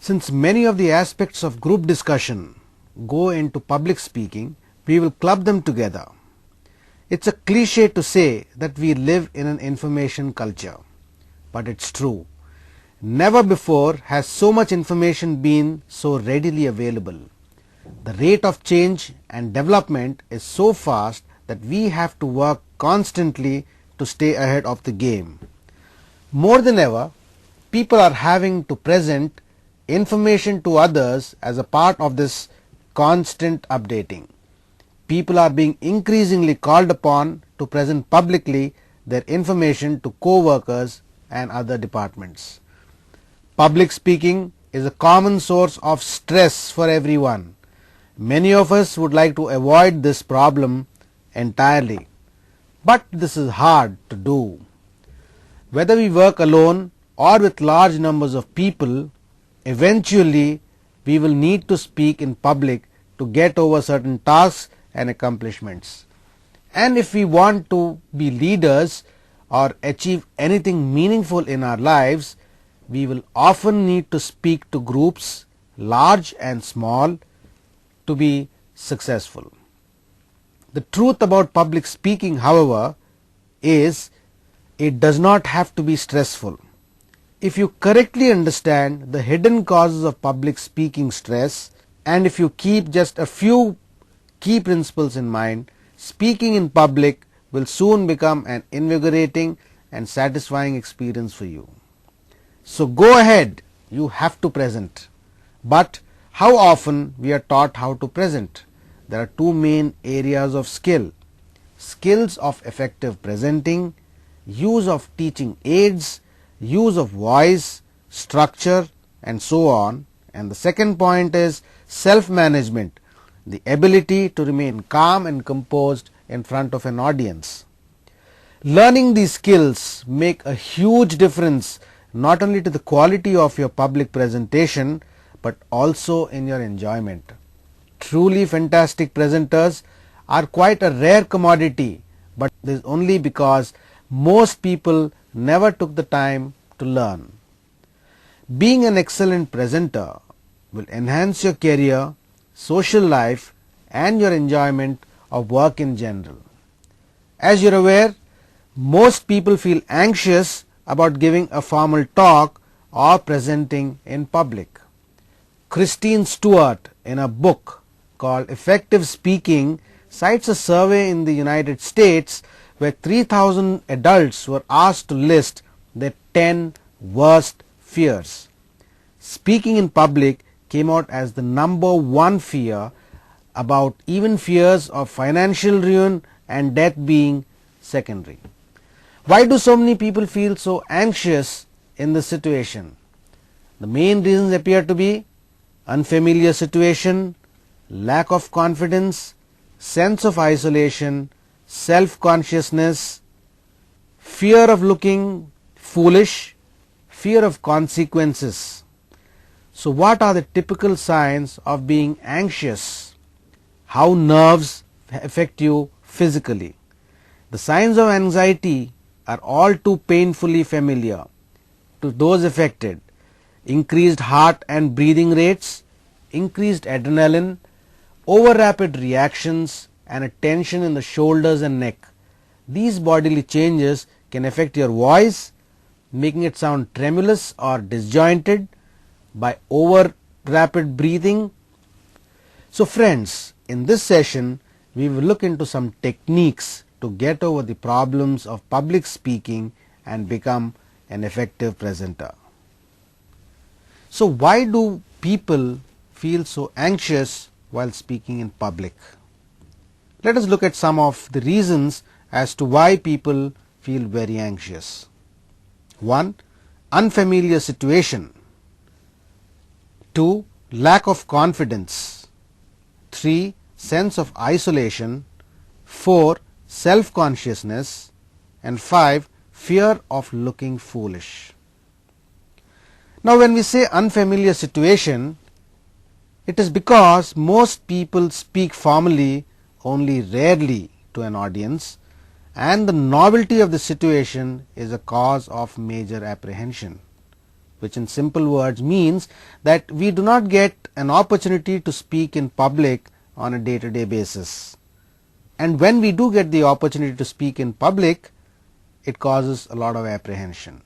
Since many of the aspects of group discussion go into public speaking, we will club them together. It's a cliché to say that we live in an information culture, but it's true. Never before has so much information been so readily available. The rate of change and development is so fast that we have to work constantly to stay ahead of the game. More than ever, people are having to present information to others as a part of this constant updating. People are being increasingly called upon to present publicly their information to co-workers and other departments. Public speaking is a common source of stress for everyone. Many of us would like to avoid this problem entirely, but this is hard to do. Whether we work alone or with large numbers of people, eventually we will need to speak in public to get over certain tasks and accomplishments. And if we want to be leaders or achieve anything meaningful in our lives, we will often need to speak to groups, large and small, to be successful. The truth about public speaking, however, is it does not have to be stressful. If you correctly understand the hidden causes of public speaking stress, and if you keep just a few key principles in mind, speaking in public will soon become an invigorating and satisfying experience for you. So go ahead, you have to present. But how often we are taught how to present? There are two main areas of skill: skills of effective presenting, use of teaching aids, use of voice, structure, and so on. And the second point is self-management, the ability to remain calm and composed in front of an audience. Learning these skills make a huge difference not only to the quality of your public presentation but also in your enjoyment. Truly fantastic presenters are quite a rare commodity, but this is only because most people never took the time to learn. Being an excellent presenter will enhance your career, social life, and your enjoyment of work in general. As you are aware, most people feel anxious about giving a formal talk or presenting in public. Christine Stewart, in a book called Effective Speaking, cites a survey in the United States where 3,000 adults were asked to list their 10 worst fears. Speaking in public came out as the number one fear, about even fears of financial ruin and death being secondary. Why do so many people feel so anxious in this situation? The main reasons appear to be unfamiliar situation, lack of confidence, sense of isolation, self-consciousness, fear of looking foolish, fear of consequences. So what are the typical signs of being anxious? How nerves affect you physically? The signs of anxiety are all too painfully familiar to those affected: increased heart and breathing rates, increased adrenaline, over rapid reactions, and a tension in the shoulders and neck. These bodily changes can affect your voice, making it sound tremulous or disjointed by over rapid breathing. So friends, in this session we will look into some techniques to get over the problems of public speaking and become an effective presenter. So why do people feel so anxious while speaking in public? Let us look at some of the reasons as to why people feel very anxious. 1. Unfamiliar situation. 2. Lack of confidence. 3. Sense of isolation. 4. Self-consciousness. And 5. Fear of looking foolish. Now when we say unfamiliar situation, it is because most people speak formally only rarely to an audience, and the novelty of the situation is a cause of major apprehension. which in simple words means that we do not get an opportunity to speak in public on a day-to-day basis. And when we do get the opportunity to speak in public, it causes a lot of apprehension.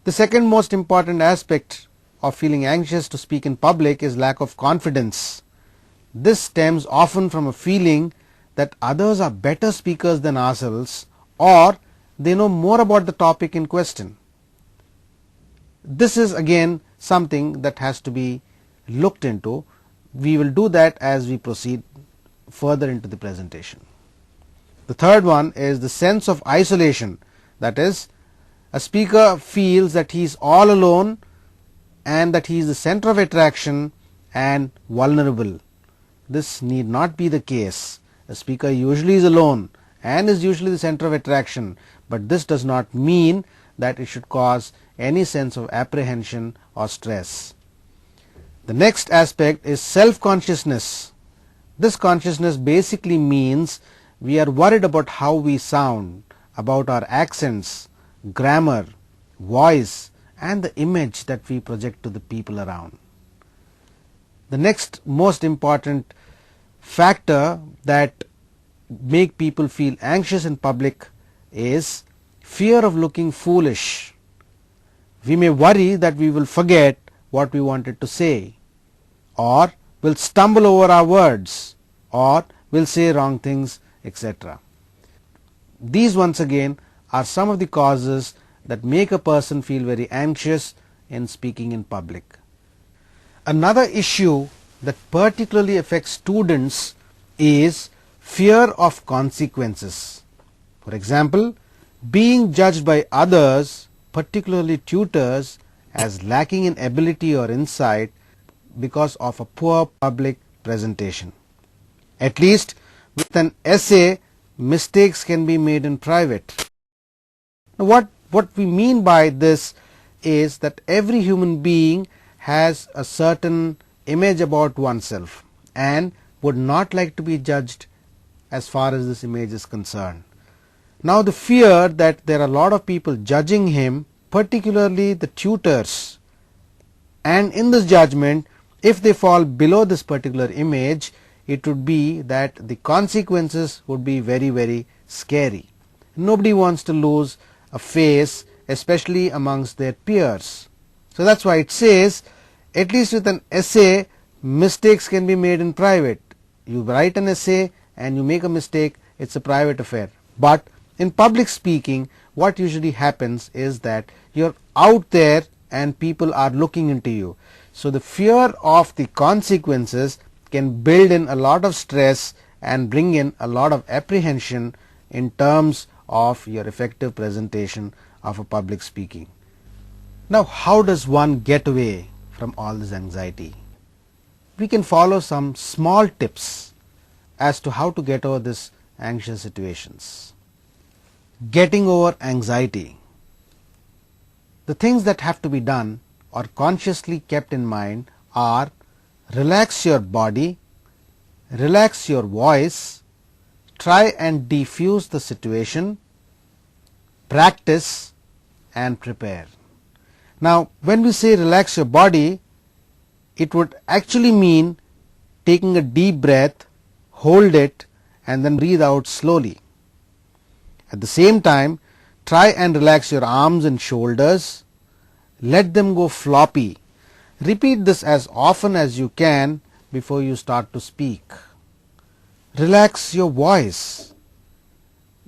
The second most important aspect of feeling anxious to speak in public is lack of confidence. This stems often from a feeling that others are better speakers than ourselves, or they know more about the topic in question. This is again something that has to be looked into. We will do that as we proceed further into the presentation. The third one is the sense of isolation. That is, a speaker feels that he is all alone and that he is the center of attraction and vulnerable. This need not be the case. A speaker usually is alone and is usually the center of attraction, but this does not mean that it should cause any sense of apprehension or stress. The next aspect is self-consciousness. This consciousness basically means we are worried about how we sound, about our accents, grammar, voice, and the image that we project to the people around. The next most important factor that make people feel anxious in public is fear of looking foolish. We may worry that we will forget what we wanted to say, or will stumble over our words, or will say wrong things, etc. These once again are some of the causes that make a person feel very anxious in speaking in public. Another issue that particularly affects students is fear of consequences. For example, being judged by others, particularly tutors, as lacking in ability or insight because of a poor public presentation. At least with an essay, mistakes can be made in private. Now, what we mean by this is that every human being has a certain image about oneself and would not like to be judged as far as this image is concerned. Now, the fear that there are a lot of people judging him, particularly the tutors, and in this judgment, if they fall below this particular image, it would be that the consequences would be very, very scary. Nobody wants to lose a face, especially amongst their peers. So that's why it says, at least with an essay, mistakes can be made in private. You write an essay and you make a mistake, it's a private affair. But in public speaking, what usually happens is that you're out there and people are looking into you. So the fear of the consequences can build in a lot of stress and bring in a lot of apprehension in terms of your effective presentation of a public speaking. Now, how does one get away from all this anxiety? We can follow some small tips as to how to get over this anxious situations. Getting over anxiety. The things that have to be done or consciously kept in mind are: relax your body, relax your voice, try and defuse the situation, practice, and prepare. Now, when we say relax your body, it would actually mean taking a deep breath, hold it, and then breathe out slowly. At the same time, try and relax your arms and shoulders. Let them go floppy. Repeat this as often as you can before you start to speak. Relax your voice.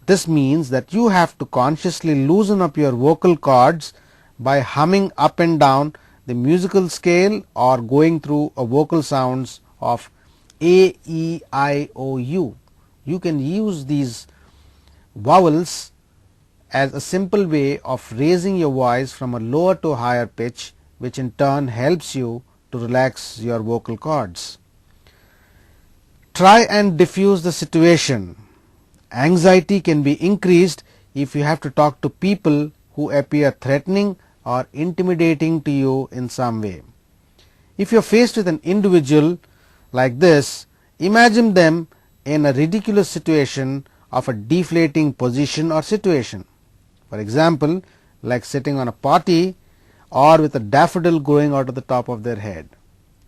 This means that you have to consciously loosen up your vocal cords by humming up and down the musical scale or going through a vocal sounds of A, E, I, O, U. You can use these vowels as a simple way of raising your voice from a lower to a higher pitch, which in turn helps you to relax your vocal cords. Try and diffuse the situation. Anxiety can be increased if you have to talk to people who appear threatening or intimidating to you in some way. If you are faced with an individual like this, imagine them in a ridiculous situation of a deflating position or situation. For example, like sitting on a party or with a daffodil growing out of the top of their head.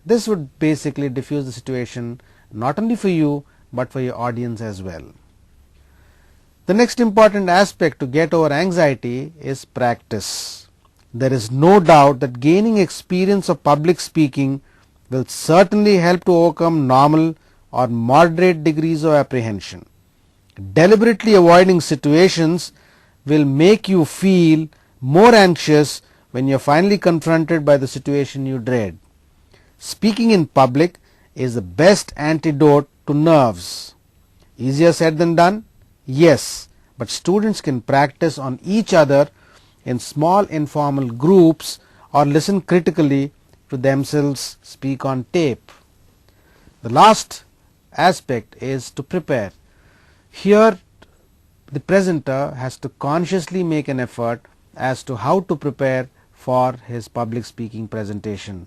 This would basically diffuse the situation not only for you but for your audience as well. The next important aspect to get over anxiety is practice. There is no doubt that gaining experience of public speaking will certainly help to overcome normal or moderate degrees of apprehension. Deliberately avoiding situations will make you feel more anxious when you are finally confronted by the situation you dread. Speaking in public is the best antidote to nerves. Easier said than done? Yes, but students can practice on each other in small informal groups or listen critically to themselves speak on tape. The last aspect is to prepare. Here the presenter has to consciously make an effort as to how to prepare for his public speaking presentation.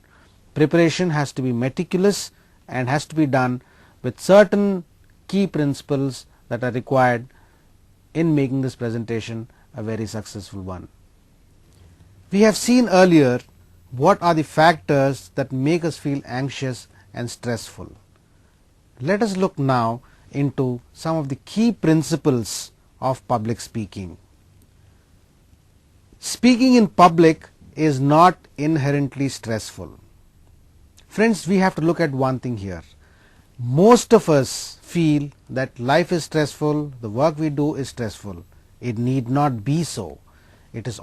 Preparation has to be meticulous and has to be done with certain key principles that are required in making this presentation a very successful one. We have seen earlier what are the factors that make us feel anxious and stressful. Let us look now into some of the key principles of public speaking. Speaking in public is not inherently stressful. Friends, we have to look at one thing here. Most of us feel that life is stressful, the work we do is stressful. It need not be so. It is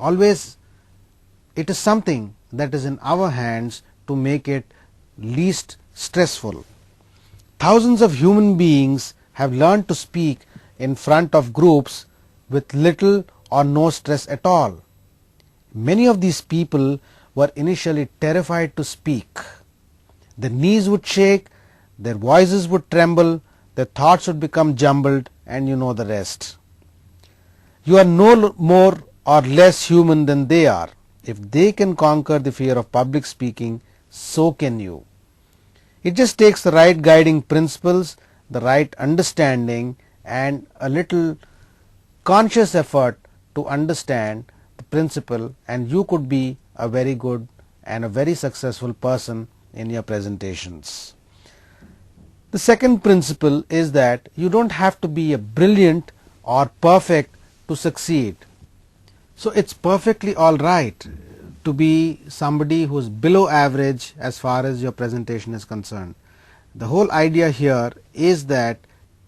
something that is in our hands to make it least stressful. Thousands of human beings have learned to speak in front of groups with little or no stress at all. Many of these people were initially terrified to speak. Their knees would shake, their voices would tremble, their thoughts would become jumbled, and you know the rest. You are no more or less human than they are. If they can conquer the fear of public speaking, so can you. It just takes the right guiding principles, the right understanding, and a little conscious effort to understand the principle, and you could be a very good and a very successful person in your presentations. The second principle is that you don't have to be a brilliant or perfect to succeed. So it's perfectly all right to be somebody who is below average as far as your presentation is concerned. The whole idea here is that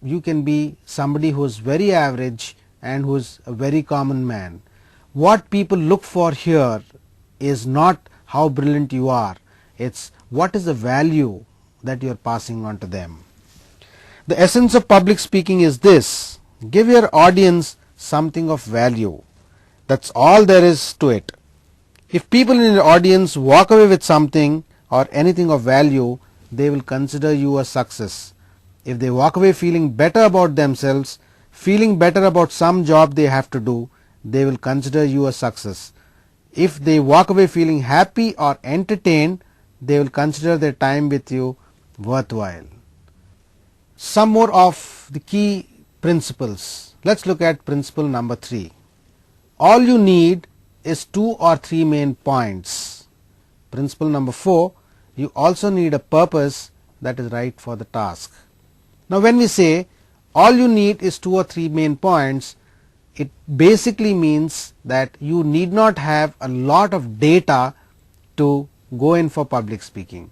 you can be somebody who is very average and who is a very common man. What people look for here is not how brilliant you are, it's what is the value that you are passing on to them. The essence of public speaking is this: give your audience something of value. That's all there is to it. If people in your audience walk away with something or anything of value, they will consider you a success. If they walk away feeling better about themselves, feeling better about some job they have to do, they will consider you a success. If they walk away feeling happy or entertained, they will consider their time with you worthwhile. Some more of the key principles. Let's look at principle number 3. All you need is 2 or 3 main points. Principle number 4, you also need a purpose that is right for the task. Now when we say all you need is 2 or 3 main points, it basically means that you need not have a lot of data to go in for public speaking.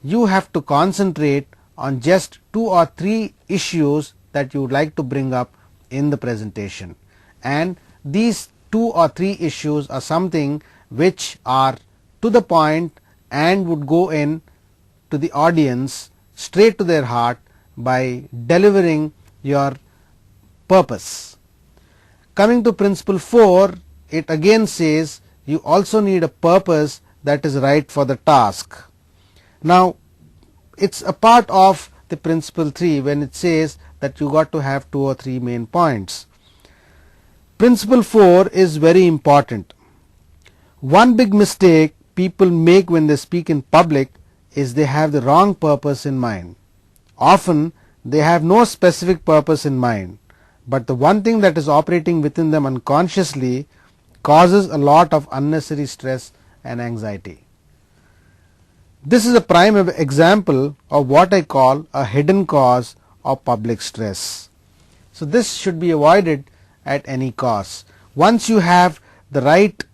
You have to concentrate on just 2 or 3 issues that you would like to bring up in the presentation, and these 2 or 3 issues are something which are to the point and would go in to the audience straight to their heart by delivering your purpose. Coming to principle 4, it again says you also need a purpose that is right for the task. Now it's a part of the principle 3 when it says that you got to have 2 or 3 main points. Principle 4 is very important. One big mistake people make when they speak in public is they have the wrong purpose in mind. Often they have no specific purpose in mind, but the one thing that is operating within them unconsciously causes a lot of unnecessary stress and anxiety. This is a prime example of what I call a hidden cause of public stress. So this should be avoided at any cost. Once you have the right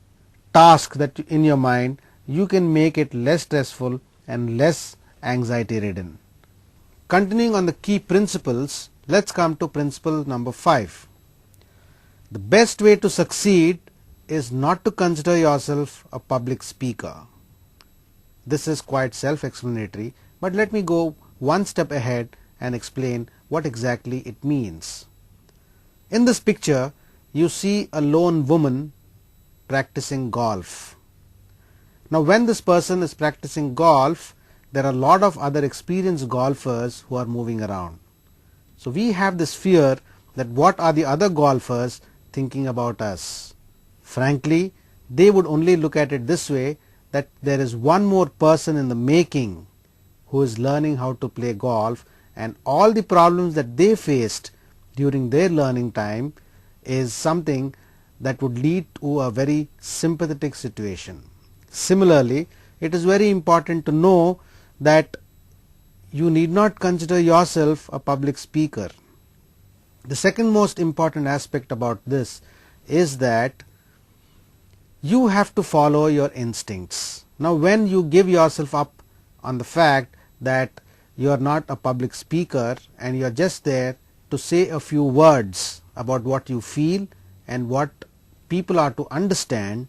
task that in your mind, you can make it less stressful and less anxiety ridden. Continuing on the key principles, let's come to principle number 5. The best way to succeed is not to consider yourself a public speaker. This is quite self-explanatory, but let me go one step ahead and explain what exactly it means. In this picture, you see a lone woman practicing golf. Now, when this person is practicing golf, there are a lot of other experienced golfers who are moving around. So we have this fear that what are the other golfers thinking about us? Frankly, they would only look at it this way, that there is one more person in the making who is learning how to play golf, and all the problems that they faced during their learning time is something that would lead to a very sympathetic situation. Similarly, it is very important to know that you need not consider yourself a public speaker. The second most important aspect about this is that you have to follow your instincts. Now, when you give yourself up on the fact that you are not a public speaker and you are just there to say a few words about what you feel and what people are to understand,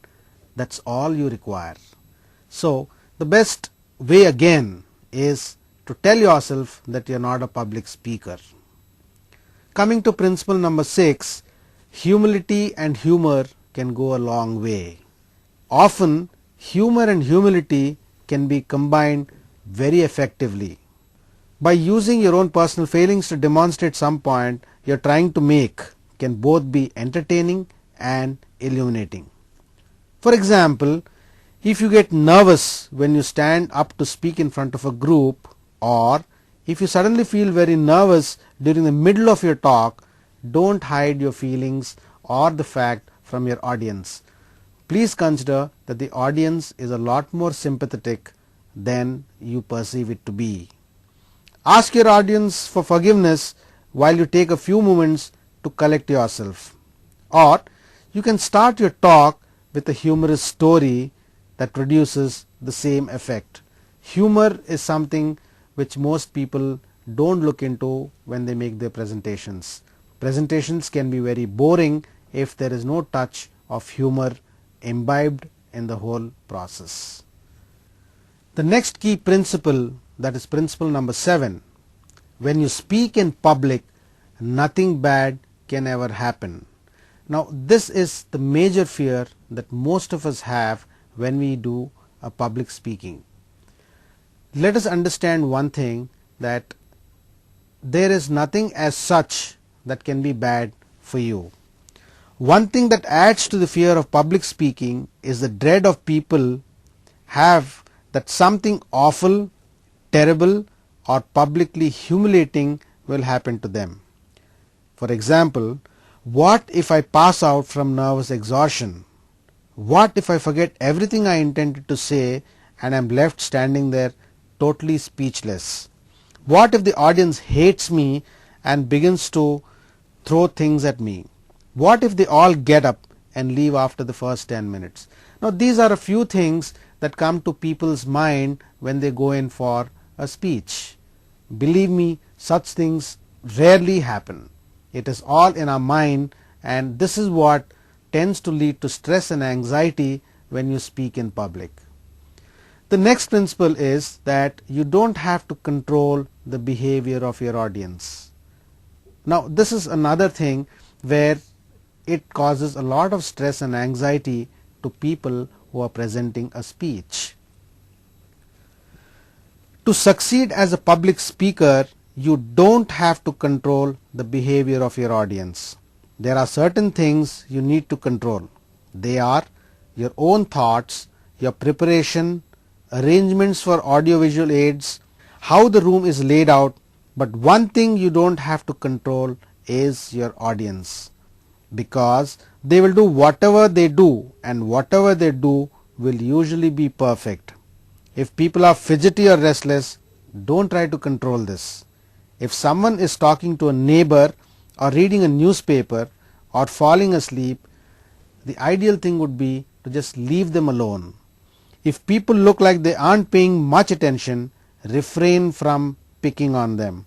that's all you require. So, the best way again is to tell yourself that you are not a public speaker. Coming to principle number 6, humility and humor can go a long way. Often, humor and humility can be combined very effectively. By using your own personal failings to demonstrate some point you are trying to make can both be entertaining and illuminating. For example, if you get nervous when you stand up to speak in front of a group, or if you suddenly feel very nervous during the middle of your talk, don't hide your feelings or the fact from your audience. Please consider that the audience is a lot more sympathetic than you perceive it to be. Ask your audience for forgiveness while you take a few moments to collect yourself. Or you can start your talk with a humorous story that produces the same effect. Humor is something which most people don't look into when they make their presentations. Presentations can be very boring if there is no touch of humor imbibed in the whole process. The next key principle, that is principle number 7, when you speak in public, nothing bad can ever happen. Now, this is the major fear that most of us have when we do a public speaking. Let us understand one thing, that there is nothing as such that can be bad for you. One thing that adds to the fear of public speaking is the dread of people have that something awful, terrible, or publicly humiliating will happen to them. For example, what if I pass out from nervous exhaustion? What if I forget everything I intended to say and am left standing there totally speechless? What if the audience hates me and begins to throw things at me? What if they all get up and leave after the first 10 minutes? Now, these are a few things that come to people's mind when they go in for a speech. Believe me, such things rarely happen. It is all in our mind, and this is what tends to lead to stress and anxiety when you speak in public. The next principle is that you don't have to control the behavior of your audience. Now, this is another thing where it causes a lot of stress and anxiety to people who are presenting a speech. To succeed as a public speaker, you don't have to control the behavior of your audience. There are certain things you need to control. They are your own thoughts, your preparation, arrangements for audiovisual aids, how the room is laid out, but one thing you don't have to control is your audience, because they will do whatever they do, and whatever they do will usually be perfect. If people are fidgety or restless, don't try to control this. If someone is talking to a neighbor or reading a newspaper or falling asleep, the ideal thing would be to just leave them alone. If people look like they aren't paying much attention, refrain from picking on them.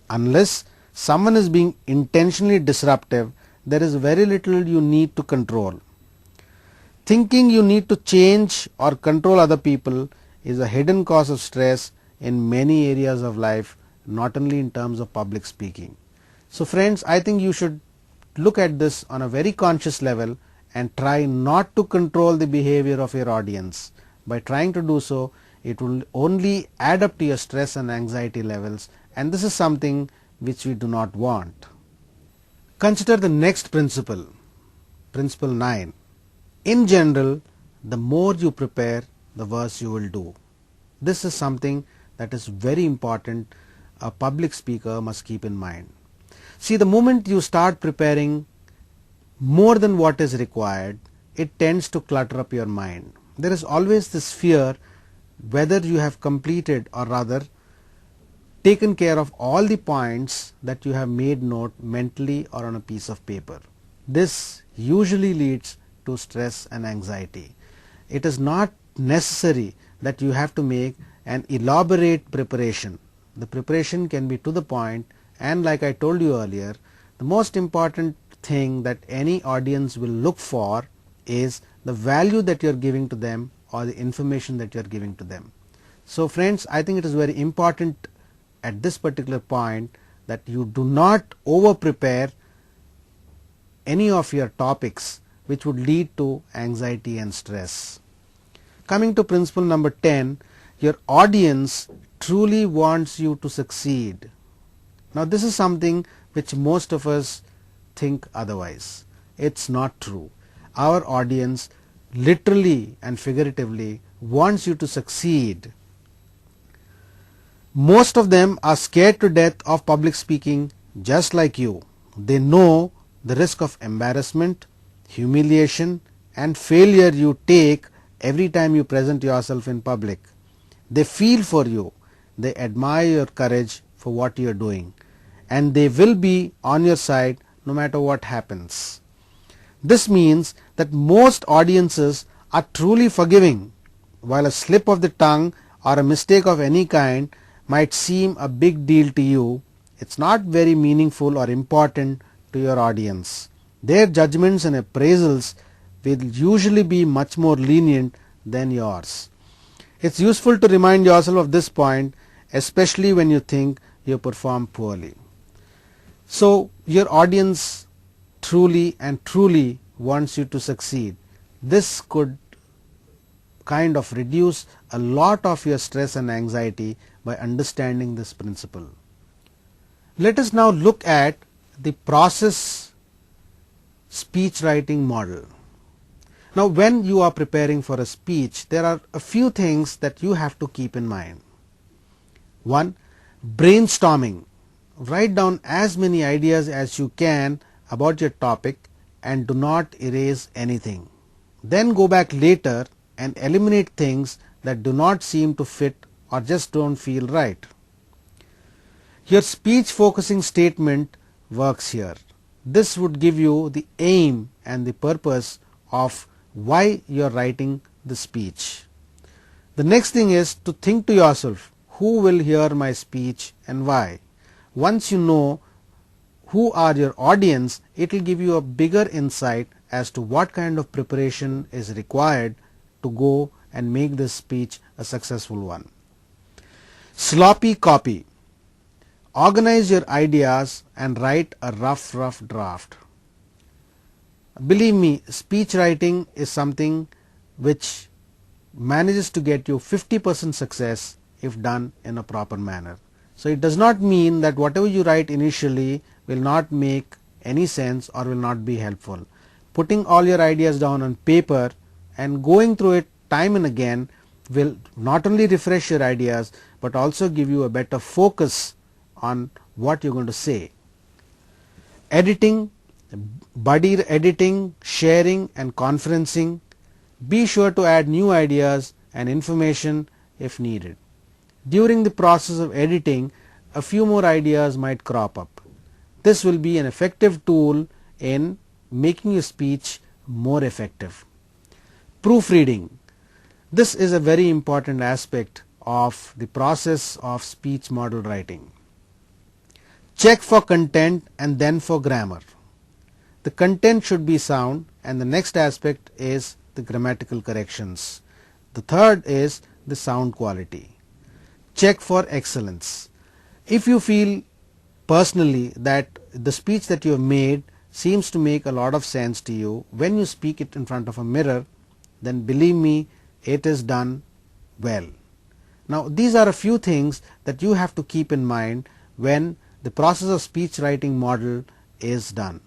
Unless someone is being intentionally disruptive, there is very little you need to control. Thinking you need to change or control other people is a hidden cause of stress in many areas of life, not only in terms of public speaking. So friends, I think you should look at this on a very conscious level and try not to control the behavior of your audience. By trying to do so, it will only add up to your stress and anxiety levels, and this is something which we do not want. Consider the next principle, principle 9. In general, the more you prepare, the worse you will do. This is something that is very important. A public speaker must keep in mind. See, the moment you start preparing more than what is required, it tends to clutter up your mind. There is always this fear whether you have completed, or rather taken care of, all the points that you have made note mentally or on a piece of paper. This usually leads to stress and anxiety. It is not necessary that you have to make an elaborate preparation. The preparation can be to the point, and like I told you earlier, the most important thing that any audience will look for is the value that you are giving to them or the information that you are giving to them. So friends, I think it is very important at this particular point that you do not over prepare any of your topics which would lead to anxiety and stress. Coming to principle number 10, your audience truly wants you to succeed. Now this is something which most of us think otherwise. It's not true. Our audience literally and figuratively wants you to succeed. Most of them are scared to death of public speaking just like you. They know the risk of embarrassment, humiliation and failure you take every time you present yourself in public. They feel for you. They admire your courage for what you are doing, and they will be on your side no matter what happens. This means that most audiences are truly forgiving. While a slip of the tongue or a mistake of any kind might seem a big deal to you, it's not very meaningful or important to your audience. Their judgments and appraisals will usually be much more lenient than yours. It's useful to remind yourself of this point, especially when you think you perform poorly. So your audience truly and truly wants you to succeed. This could kind of reduce a lot of your stress and anxiety by understanding this principle. Let us now look at the process speech writing model. Now when you are preparing for a speech, there are a few things that you have to keep in mind. 1. Brainstorming. Write down as many ideas as you can about your topic and do not erase anything. Then go back later and eliminate things that do not seem to fit or just don't feel right. Your speech focusing statement works here. This would give you the aim and the purpose of why you are writing the speech. The next thing is to think to yourself, who will hear my speech and why? Once you know who are your audience, it will give you a bigger insight as to what kind of preparation is required to go and make this speech a successful one. Sloppy copy. Organize your ideas and write a rough draft. Believe me, speech writing is something which manages to get you 50% success if done in a proper manner. So it does not mean that whatever you write initially will not make any sense or will not be helpful. Putting all your ideas down on paper and going through it time and again will not only refresh your ideas but also give you a better focus on what you're going to say. Editing, buddy editing, sharing and conferencing. Be sure to add new ideas and information if needed. During the process of editing, a few more ideas might crop up. This will be an effective tool in making your speech more effective. Proofreading. This is a very important aspect of the process of speech model writing. Check for content and then for grammar. The content should be sound, and the next aspect is the grammatical corrections. The third is the sound quality. Check for excellence. If you feel personally that the speech that you have made seems to make a lot of sense to you when you speak it in front of a mirror, then believe me, it is done well. Now, these are a few things that you have to keep in mind when the process of speech writing model is done.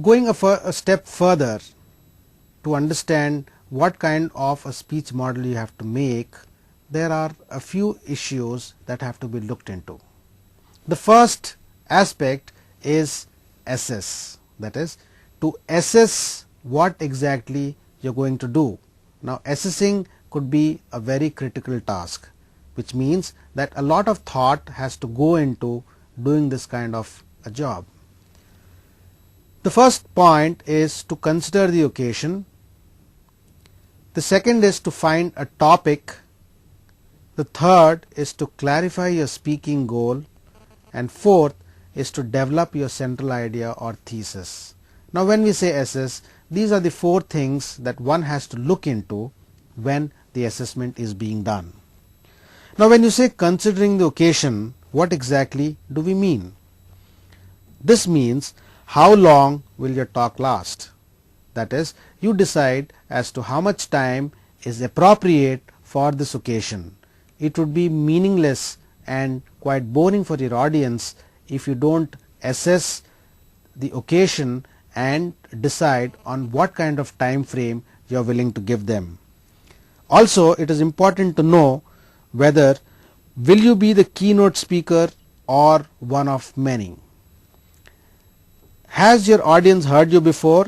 Going a step further to understand what kind of a speech model you have to make, there are a few issues that have to be looked into. The first aspect is assess, that is, to assess what exactly you are going to do. Now, assessing could be a very critical task, which means that a lot of thought has to go into doing this kind of a job. The first point is to consider the occasion. The second is to find a topic. The third is to clarify your speaking goal. And fourth is to develop your central idea or thesis. Now, when we say assess, these are the four things that one has to look into when the assessment is being done. Now, when you say considering the occasion, what exactly do we mean? This means how long will your talk last? That is, you decide as to how much time is appropriate for this occasion. It would be meaningless and quite boring for your audience if you don't assess the occasion and decide on what kind of time frame you are willing to give them. Also, it is important to know whether will you be the keynote speaker or one of many. Has your audience heard you before,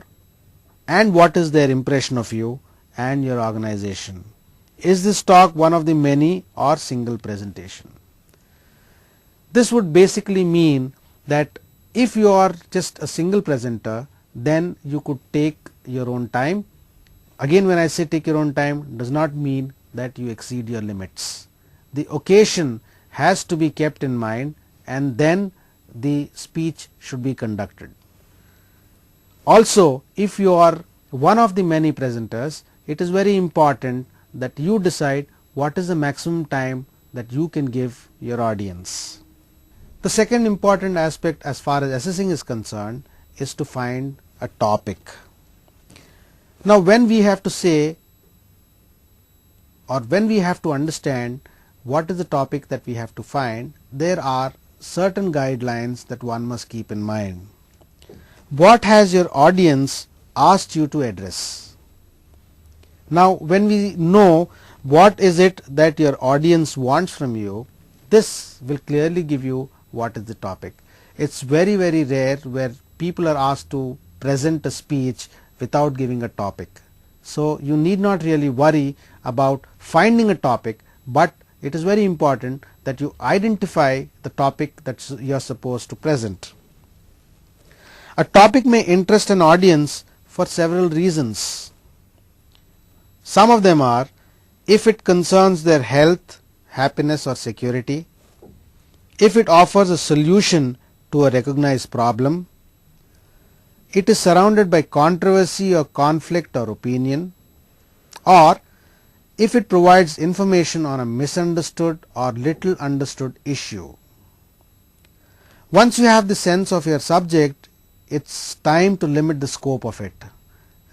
and what is their impression of you and your organization? Is this talk one of the many or single presentation? This would basically mean that if you are just a single presenter, then you could take your own time. Again, when I say take your own time, does not mean that you exceed your limits. The occasion has to be kept in mind, and then the speech should be conducted. Also, if you are one of the many presenters, it is very important that you decide what is the maximum time that you can give your audience. The second important aspect as far as assessing is concerned is to find a topic. Now, when we have to say, or when we have to understand what is the topic that we have to find, there are certain guidelines that one must keep in mind. What has your audience asked you to address? Now, when we know what is it that your audience wants from you, this will clearly give you what is the topic. It's very, very rare where people are asked to present a speech without giving a topic. So, you need not really worry about finding a topic, but it is very important that you identify the topic that you are supposed to present. A topic may interest an audience for several reasons. Some of them are if it concerns their health, happiness or security, if it offers a solution to a recognized problem, it is surrounded by controversy or conflict or opinion, or if it provides information on a misunderstood or little understood issue. Once you have the sense of your subject, it's time to limit the scope of it.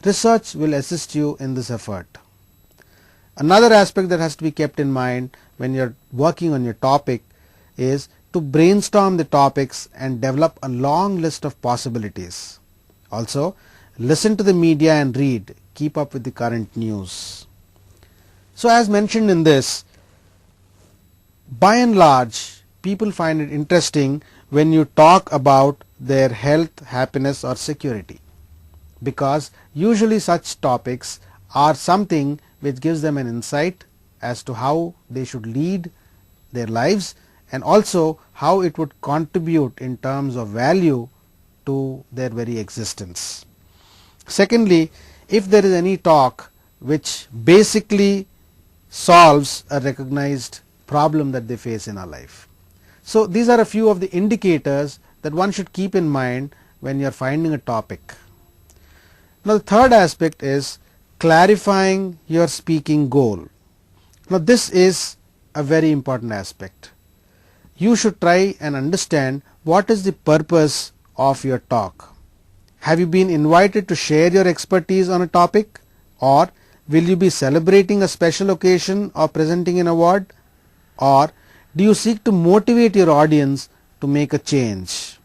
Research will assist you in this effort. Another aspect that has to be kept in mind when you're working on your topic is to brainstorm the topics and develop a long list of possibilities. Also, listen to the media and read, keep up with the current news. So, as mentioned in this, by and large, people find it interesting when you talk about their health, happiness or security, because usually such topics are something which gives them an insight as to how they should lead their lives and also how it would contribute in terms of value to their very existence. Secondly, if there is any talk which basically solves a recognized problem that they face in our life. So these are a few of the indicators that one should keep in mind when you are finding a topic. Now the third aspect is clarifying your speaking goal. Now this is a very important aspect. You should try and understand what is the purpose of your talk. Have you been invited to share your expertise on a topic, or will you be celebrating a special occasion or presenting an award, or do you seek to motivate your audience to make a change?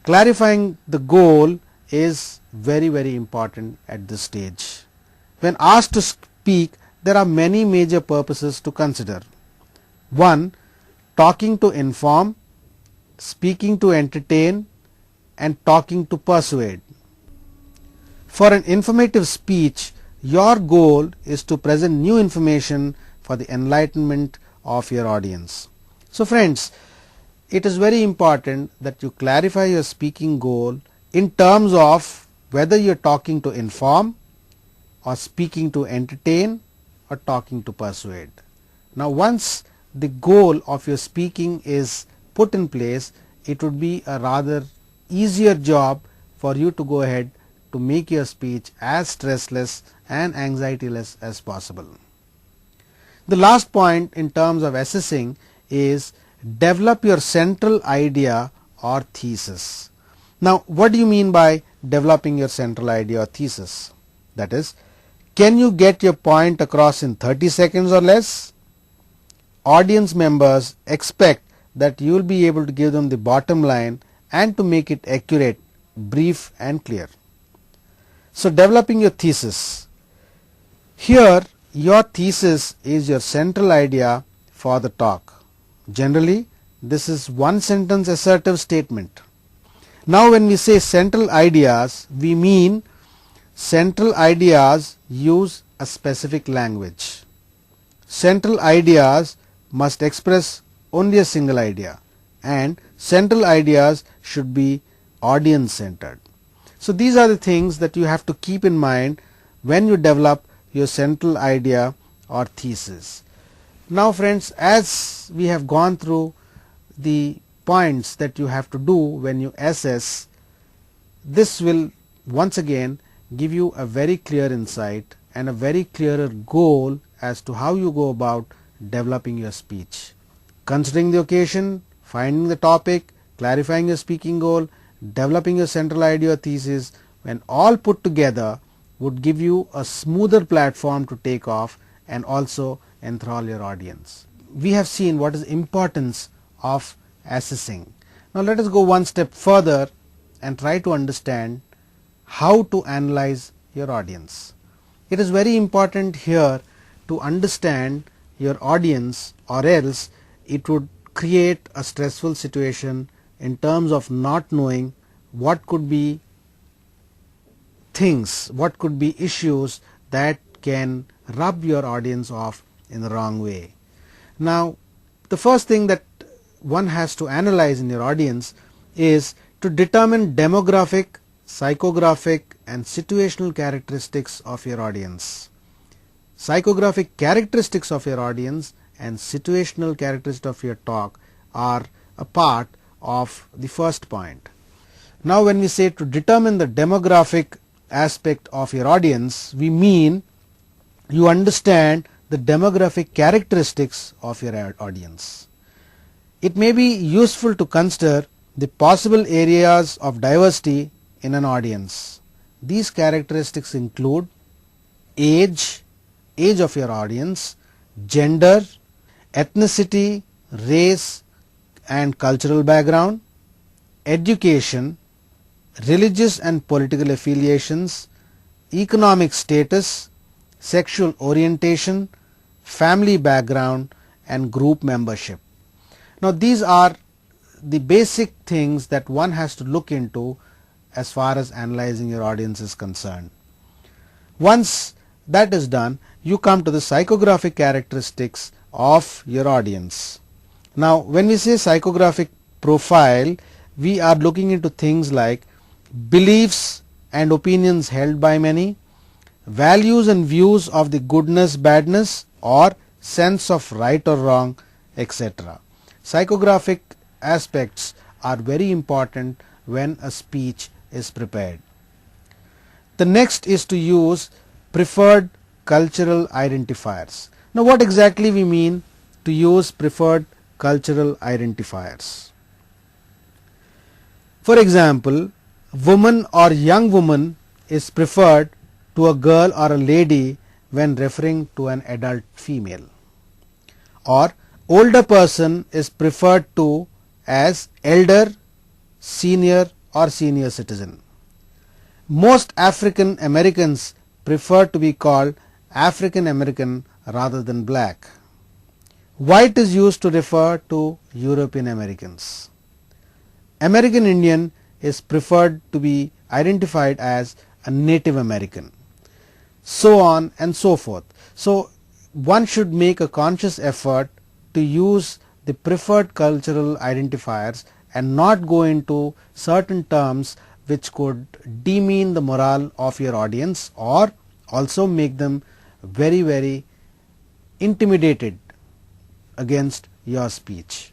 Clarifying the goal is very important at this stage. When asked to speak, there are many major purposes to consider. 1. Talking to inform, speaking to entertain, and talking to persuade. For an informative speech, your goal is to present new information for the enlightenment of your audience. So friends, it is very important that you clarify your speaking goal in terms of whether you are talking to inform or speaking to entertain or talking to persuade. Now once the goal of your speaking is put in place, it would be a rather easier job for you to go ahead to make your speech as stressless and anxiety-less as possible. The last point in terms of assessing is develop your central idea or thesis. Now what do you mean by developing your central idea or thesis? That is, can you get your point across in 30 seconds or less? Audience members expect that you will be able to give them the bottom line and to make it accurate, brief and clear. So developing your thesis. Here your thesis is your central idea for the talk. Generally this is one sentence assertive statement. Now when we say central ideas, we mean central ideas use a specific language. Central ideas must express only a single idea, and central ideas should be audience centered. So these are the things that you have to keep in mind when you develop your central idea or thesis. Now friends, as we have gone through the points that you have to do when you assess, this will once again give you a very clear insight and a very clearer goal as to how you go about developing your speech. Considering the occasion, finding the topic, clarifying your speaking goal, developing your central idea or thesis, when all put together would give you a smoother platform to take off and also enthrall your audience. We have seen what is the importance of assessing. Now let us go one step further and try to understand how to analyze your audience. It is very important here to understand your audience, or else it would create a stressful situation in terms of not knowing what could be things, what could be issues that can rub your audience off in the wrong way. Now the first thing that one has to analyze in your audience is to determine demographic, psychographic and situational characteristics of your audience. Psychographic characteristics of your audience and situational characteristics of your talk are a part of the first point. Now when we say to determine the demographic aspect of your audience, we mean you understand the demographic characteristics of your audience. It may be useful to consider the possible areas of diversity in an audience. These characteristics include age of your audience, gender, ethnicity, race and cultural background, education, religious and political affiliations, economic status, sexual orientation, family background and group membership. Now these are the basic things that one has to look into as far as analyzing your audience is concerned. Once that is done, you come to the psychographic characteristics of your audience. Now, when we say psychographic profile, we are looking into things like beliefs and opinions held by many, values and views of the goodness, badness, or sense of right or wrong, etc. Psychographic aspects are very important when a speech is prepared. The next is to use preferred cultural identifiers. Now, what exactly we mean to use preferred cultural identifiers? For example, woman or young woman is preferred to a girl or a lady when referring to an adult female, or older person is preferred to as elder, senior, or senior citizen. Most African Americans prefer to be called African American rather than black. White is used to refer to European Americans. American Indian is preferred to be identified as a Native American, so on and so forth. So one should make a conscious effort to use the preferred cultural identifiers and not go into certain terms which could demean the morale of your audience or also make them very intimidated against your speech.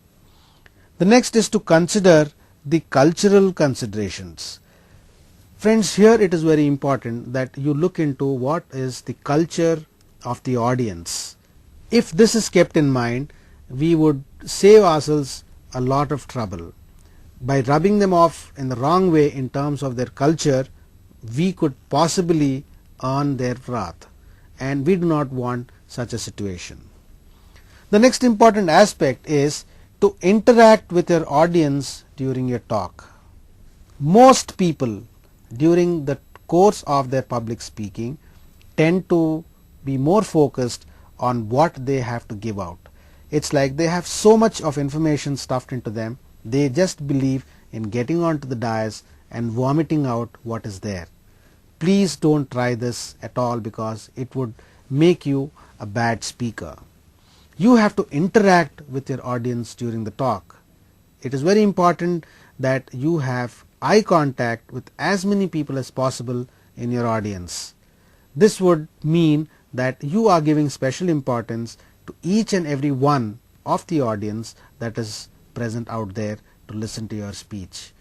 The next is to consider the cultural considerations. Friends, here it is very important that you look into what is the culture of the audience. If this is kept in mind, we would save ourselves a lot of trouble. By rubbing them off in the wrong way in terms of their culture, we could possibly earn their wrath, and we do not want such a situation. The next important aspect is to interact with your audience during your talk. Most people during the course of their public speaking tend to be more focused on what they have to give out. It's like they have so much of information stuffed into them, they just believe in getting onto the dais and vomiting out what is there. Please don't try this at all, because it would make you a bad speaker. You have to interact with your audience during the talk. It is very important that you have eye contact with as many people as possible in your audience. This would mean that you are giving special importance to each and every one of the audience that is present out there to listen to your speech.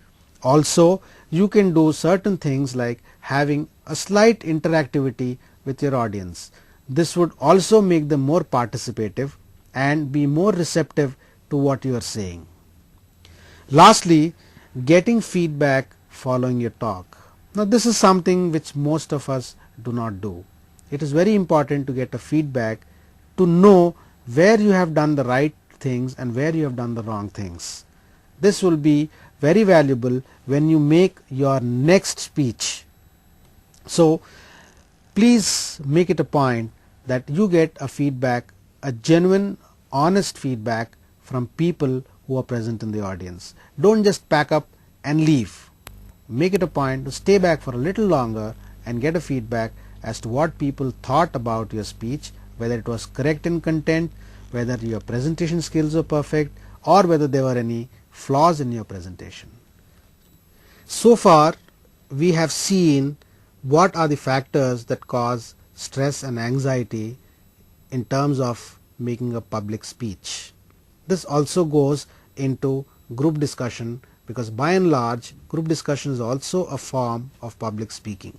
Also, you can do certain things like having a slight interactivity with your audience. This would also make them more participative and be more receptive to what you are saying. Lastly, getting feedback following your talk. Now, this is something which most of us do not do. It is very important to get a feedback to know where you have done the right things and where you have done the wrong things. This will be very valuable when you make your next speech. So please make it a point that you get a feedback, a genuine, honest feedback from people who are present in the audience. Don't just pack up and leave. Make it a point to stay back for a little longer and get a feedback as to what people thought about your speech, whether it was correct in content, whether your presentation skills were perfect, or whether there were any flaws in your presentation. So far, we have seen what are the factors that cause stress and anxiety in terms of making a public speech. This also goes into group discussion, because by and large group discussion is also a form of public speaking.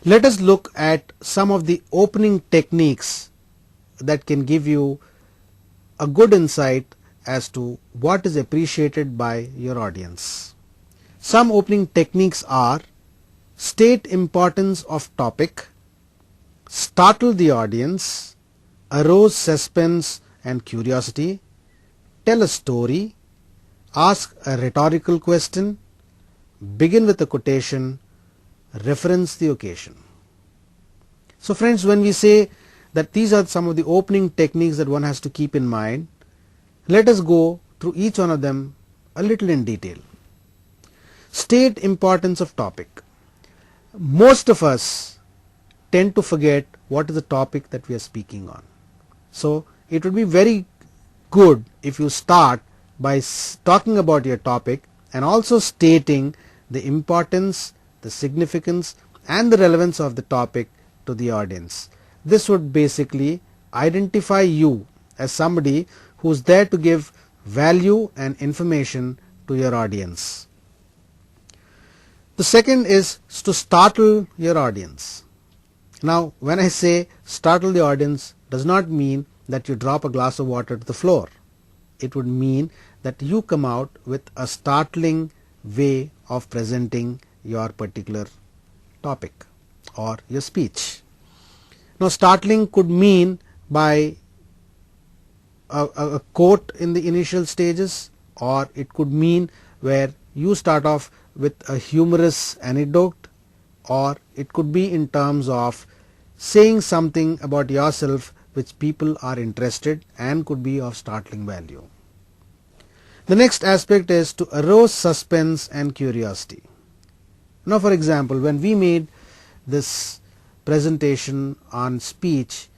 Let us look at some of the opening techniques that can give you a good insight as to what is appreciated by your audience. Some opening techniques are: state importance of topic, startle the audience, arouse suspense and curiosity, tell a story, ask a rhetorical question, begin with a quotation, reference the occasion. So friends, when we say that these are some of the opening techniques that one has to keep in mind, let us go through each one of them a little in detail. State importance of topic. Most of us tend to forget what is the topic that we are speaking on. So it would be very good if you start by talking about your topic and also stating the importance, the significance and the relevance of the topic to the audience. This would basically identify you as somebody who is there to give value and information to your audience. The second is to startle your audience. Now, when I say startle the audience, does not mean that you drop a glass of water to the floor. It would mean that you come out with a startling way of presenting your particular topic or your speech. Now, startling could mean by a quote in the initial stages, or it could mean where you start off with a humorous anecdote, or it could be in terms of saying something about yourself which people are interested and could be of startling value. The next aspect is to arouse suspense and curiosity. Now, for example, when we made this presentation on speech,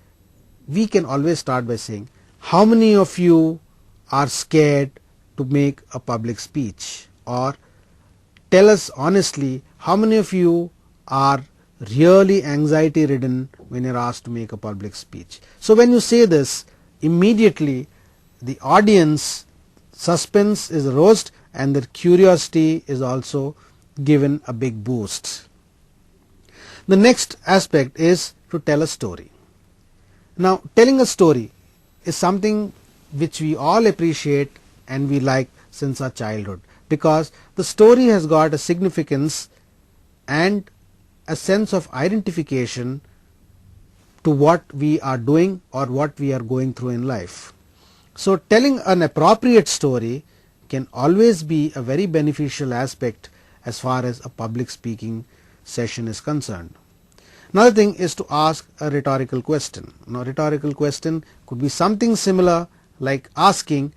we can always start by saying, how many of you are scared to make a public speech? Or tell us honestly, how many of you are really anxiety ridden when you're asked to make a public speech? So when you say this, immediately the audience suspense is aroused and their curiosity is also given a big boost. The next aspect is to tell a story. Now, telling a story is something which we all appreciate and we like since our childhood, because the story has got a significance and a sense of identification to what we are doing or what we are going through in life. So telling an appropriate story can always be a very beneficial aspect as far as a public speaking session is concerned. Another thing is to ask a rhetorical question. Now, rhetorical question could be something similar like asking,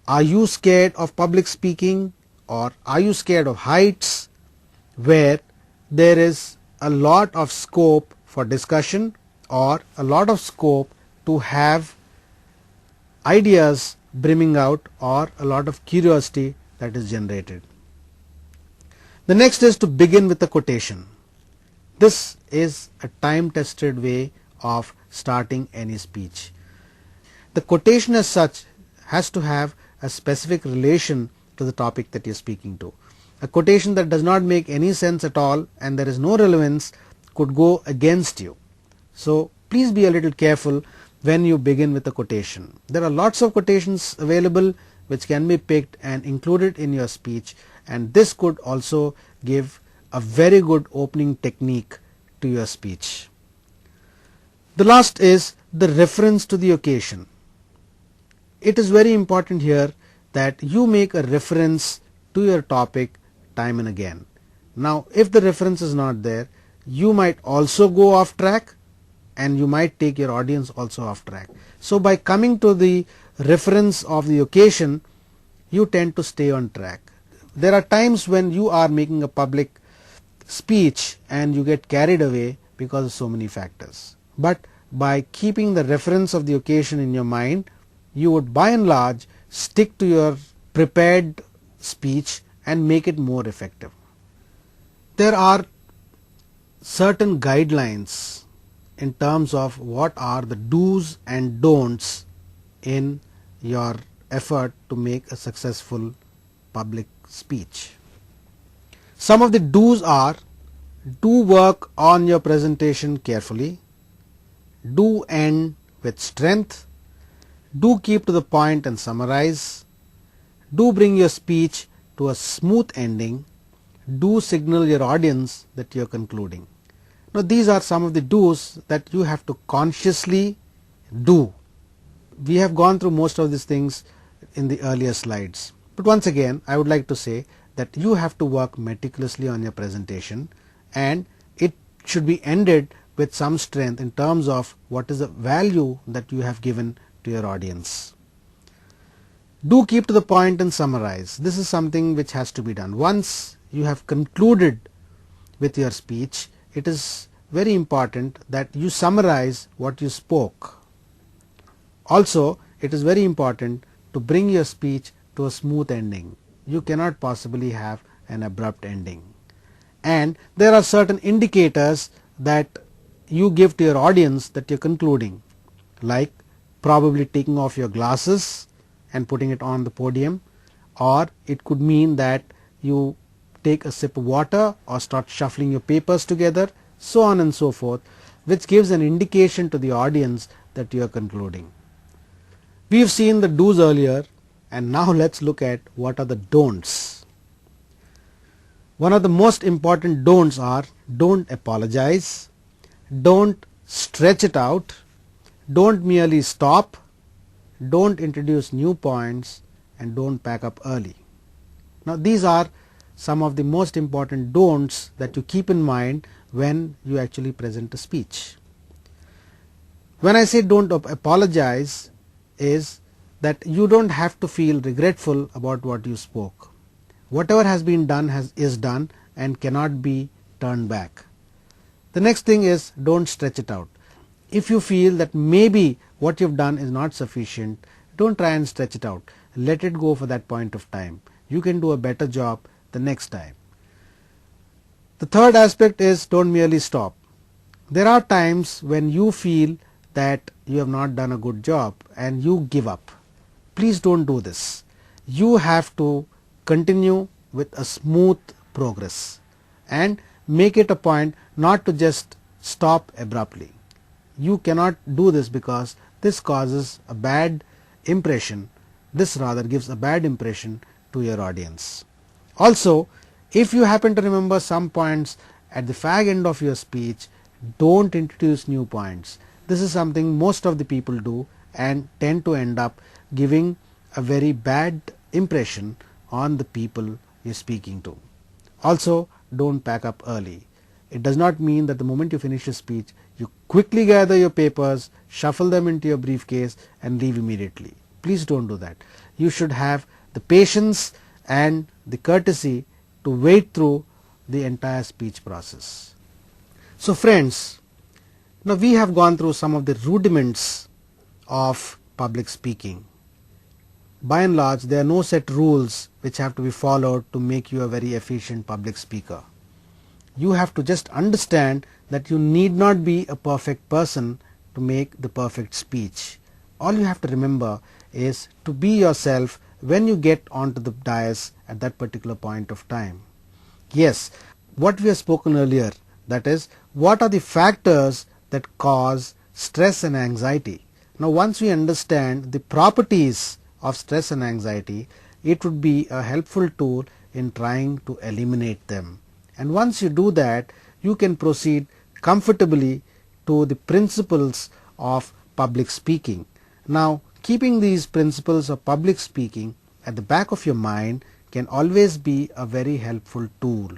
are you scared of public speaking, or are you scared of heights, where there is a lot of scope for discussion or a lot of scope to have ideas brimming out or a lot of curiosity that is generated. The next is to begin with a quotation. This is a time-tested way of starting any speech. The quotation as such has to have a specific relation to the topic that you are speaking to. A quotation that does not make any sense at all and there is no relevance could go against you. So please be a little careful when you begin with a quotation. There are lots of quotations available which can be picked and included in your speech, and this could also give a very good opening technique to your speech. The last is the reference to the occasion. It is very important here that you make a reference to your topic time and again. Now, if the reference is not there, you might also go off track and you might take your audience also off track. So by coming to the reference of the occasion, you tend to stay on track. There are times when you are making a public speech and you get carried away because of so many factors. But by keeping the reference of the occasion in your mind, you would by and large stick to your prepared speech and make it more effective. There are certain guidelines in terms of what are the do's and don'ts in your effort to make a successful public speech. Some of the do's are: do work on your presentation carefully, do end with strength, do keep to the point and summarize, do bring your speech to a smooth ending, do signal your audience that you are concluding. Now, these are some of the do's that you have to consciously do. We have gone through most of these things in the earlier slides. But once again, I would like to say that you have to work meticulously on your presentation, and it should be ended with some strength in terms of what is the value that you have given to your audience. Do keep to the point and summarize. This is something which has to be done. Once you have concluded with your speech, it is very important that you summarize what you spoke. Also, it is very important to bring your speech to a smooth ending. You cannot possibly have an abrupt ending. And there are certain indicators that you give to your audience that you're concluding, like probably taking off your glasses and putting it on the podium, or it could mean that you take a sip of water or start shuffling your papers together, so on and so forth, which gives an indication to the audience that you are concluding. We have seen the do's earlier, and now let's look at what are the don'ts. One of the most important don'ts are: don't apologize, don't stretch it out, don't merely stop, don't introduce new points, and don't pack up early. Now these are some of the most important don'ts that you keep in mind when you actually present a speech. When I say don't apologize, is that you don't have to feel regretful about what you spoke. Whatever has been done is done and cannot be turned back. The next thing is don't stretch it out. If you feel that maybe what you've done is not sufficient, don't try and stretch it out. Let it go for that point of time. You can do a better job the next time. The third aspect is don't merely stop. There are times when you feel that you have not done a good job and you give up. Please don't do this. You have to continue with a smooth progress and make it a point not to just stop abruptly. You cannot do this because this causes a bad impression. This rather gives a bad impression to your audience. Also, if you happen to remember some points at the fag end of your speech, don't introduce new points. This is something most of the people do and tend to end up giving a very bad impression on the people you're speaking to. Also, don't pack up early. It does not mean that the moment you finish your speech, you quickly gather your papers, shuffle them into your briefcase and leave immediately. Please don't do that. You should have the patience and the courtesy to wait through the entire speech process. So friends, now we have gone through some of the rudiments of public speaking. By and large, there are no set rules which have to be followed to make you a very efficient public speaker. You have to just understand that you need not be a perfect person to make the perfect speech. All you have to remember is to be yourself when you get onto the dais at that particular point of time. Yes, what we have spoken earlier, that is, what are the factors that cause stress and anxiety. Now once we understand the properties of stress and anxiety, it would be a helpful tool in trying to eliminate them. And once you do that, you can proceed comfortably to the principles of public speaking. Now, keeping these principles of public speaking at the back of your mind can always be a very helpful tool.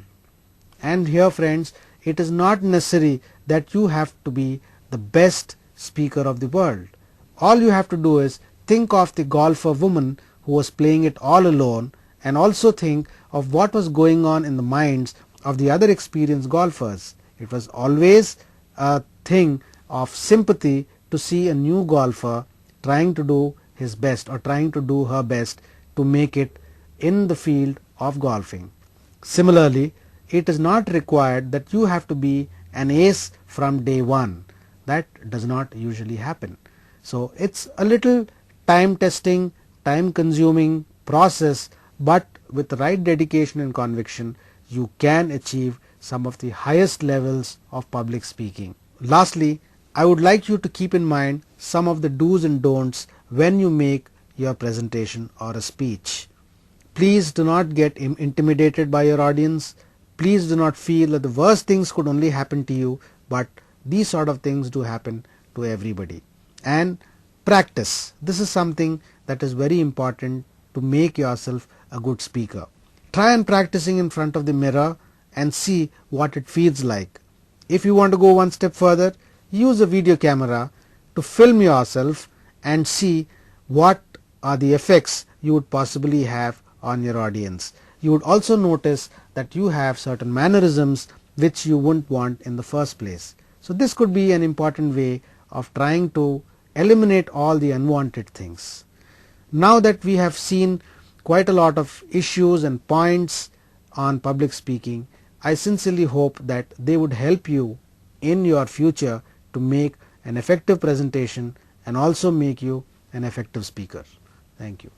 And here friends, it is not necessary that you have to be the best speaker of the world. All you have to do is think of the golfer woman who was playing it all alone, and also think of what was going on in the minds of the other experienced golfers. It was always a thing of sympathy to see a new golfer trying to do his best or trying to do her best to make it in the field of golfing. Similarly, it is not required that you have to be an ace from day one. That does not usually happen. So it's a little time testing, time consuming process, but with the right dedication and conviction, you can achieve some of the highest levels of public speaking. Lastly, I would like you to keep in mind some of the do's and don'ts when you make your presentation or a speech. Please do not get intimidated by your audience. Please do not feel that the worst things could only happen to you, but these sort of things do happen to everybody. And practice. This is something that is very important to make yourself a good speaker. Try and practicing in front of the mirror and see what it feels like. If you want to go one step further, use a video camera to film yourself and see what are the effects you would possibly have on your audience. You would also notice that you have certain mannerisms which you wouldn't want in the first place. So this could be an important way of trying to eliminate all the unwanted things. Now that we have seen quite a lot of issues and points on public speaking, I sincerely hope that they would help you in your future to make an effective presentation and also make you an effective speaker. Thank you.